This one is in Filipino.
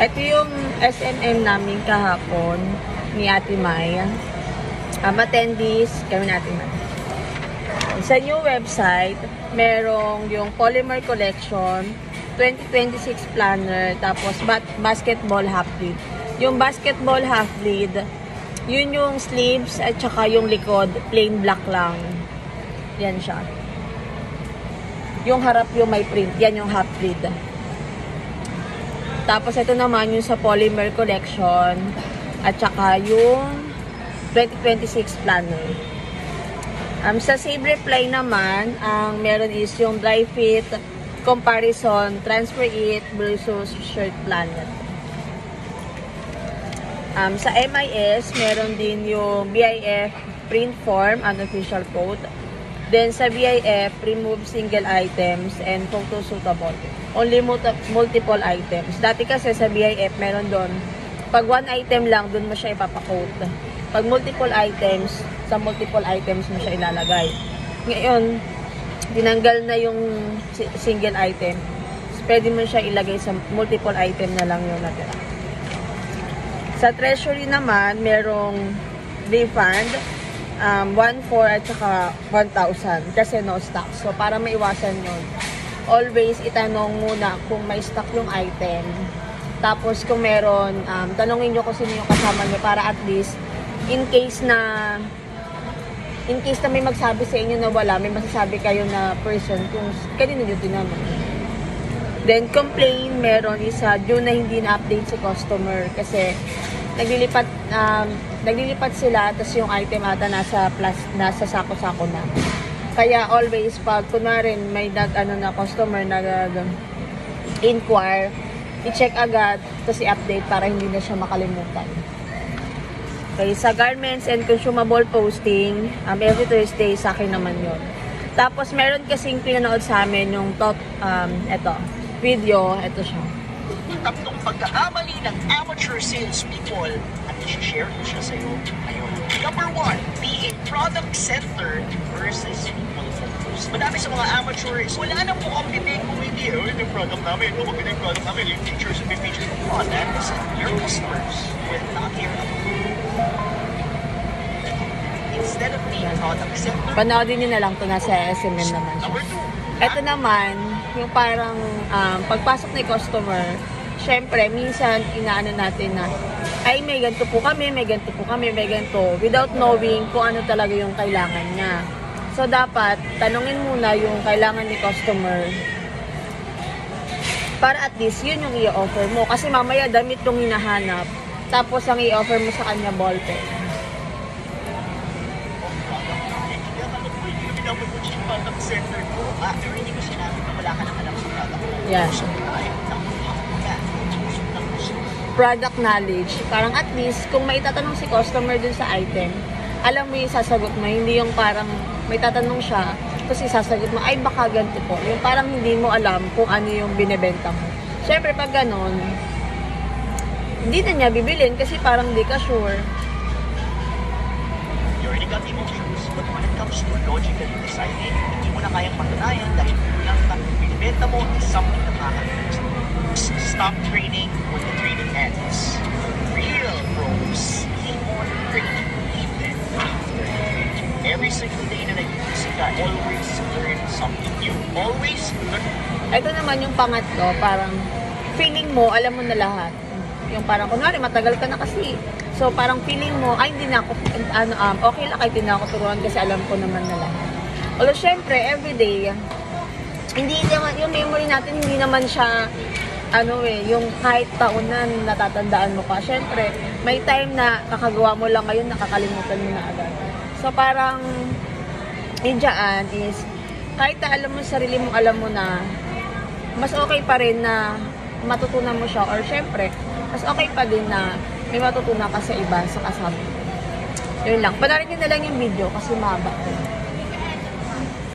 Ito yung SMM namin kahapon ni Ate May. Attendees kami natin. Sa new website, merong yung Polymer Collection, 2026 planner, tapos basketball half bleed. Yung basketball half bleed, yun yung sleeves at saka yung likod, plain black lang. Yan siya. Yung harap yung may print, yan yung half bleed. Tapos ito naman yung sa Polymer Collection at saka yung 2026 planner. Sa Save Reply naman, ang meron is yung dry fit, comparison, transfer it versus shirt planner. Sa MIS, meron din yung BIF print form, unofficial code. Then sa BIF, remove single items and photo suitable. Only multiple items. Dati kasi sa BIF, meron doon. Pag one item lang, doon mo siya ipapakode. Pag multiple items, sa multiple items mo siya ilalagay. Ngayon, tinanggal na yung single item. Pwede mo siya ilagay sa multiple item na lang yung natira. Sa Treasury naman, merong refund. 1,400 at saka 1,000 kasi no stock. So, para maiwasan yun, always itanong muna kung may stock yung item. Tapos, kung meron, tanongin nyo kung sino yung kasama nyo para at least, in case na may magsabi sa inyo na wala, may masasabi kayo na person kung kanino nyo tinanong. Then, complain, meron isa due na hindi na-update si customer kasi naglilipat sila, tapos yung item ata nasa sako-sako na. Kaya always, pag kunwari may customer nag-inquire, i-check agad, tapos i-update para hindi na siya makalimutan. Okay, sa garments and consumable posting, every Thursday, sa akin naman yun. Tapos, meron kasing pinanood sa amin yung video, ito siya. Tatlong pagkakamali ng amateur salespeople at i-share ko siya sa'yo ngayon. Number 1, be a product-centered versus people-focused. Madami sa mga amateurs, wala na po ang bibig kung hindi, yung product namin, maganda yung product namin, yung features and features ng product. Your customers will not hear about it. Instead of being product-centered, Panoodin nyo na lang ito, nasa SMM naman siya. Ito naman, yung parang pagpasok ng customer, syempre, minsan inaano natin na, ay may ganito po kami, may ganito po kami, may ganito, without knowing kung ano talaga yung kailangan niya. So, dapat, tanungin muna yung kailangan ni customer para at least yun yung i-offer mo. Kasi mamaya, damit yung hinahanap, tapos ang i-offer mo sa kanya, ballpen. product-centered ko, pero hindi ko sinabi na wala ka nang alam sa product. Yeah. Product knowledge. Parang at least, kung may tatanong si customer dun sa item, alam mo yung sasagot mo. Hindi yung parang may tatanong siya, tapos isasagot mo, ay baka ganito po. Yung parang hindi mo alam kung ano yung binibenta mo. Siyempre, pag ganon, hindi na niya bibilin kasi parang hindi ka sure. You already got the emotions, but when it comes to logically deciding, hindi mo na kayang patunayan dahil kulang na binibenta mo is something na makakalimutan. Stop trading when the trading ends. Real pros keep on trading even after trading. Every single day na nag-use ka, always learn something new. Always learn. Ito naman yung pangatlo, parang feeling mo, alam mo na lahat. Yung parang, kunwari, matagal ka na kasi. So, parang feeling mo, ay, hindi na ako, okay lang kahit hindi na ako turuan kasi alam ko naman na lahat. Although, syempre, everyday, hindi naman, yung memory natin, hindi naman siya, yung kahit taon na natatandaan mo pa. Syempre, may time na kakagawa mo lang ngayon, nakakalimutan mo na agad. So, parang, yun dyan is, kahit na alam mo sa sarili mo, alam mo na, mas okay pa rin na matutunan mo siya. Or, syempre, mas okay pa din na may matutunan ka sa iba, sa kasama. Yun lang. Panarin nyo na lang yung video kasi mahaba.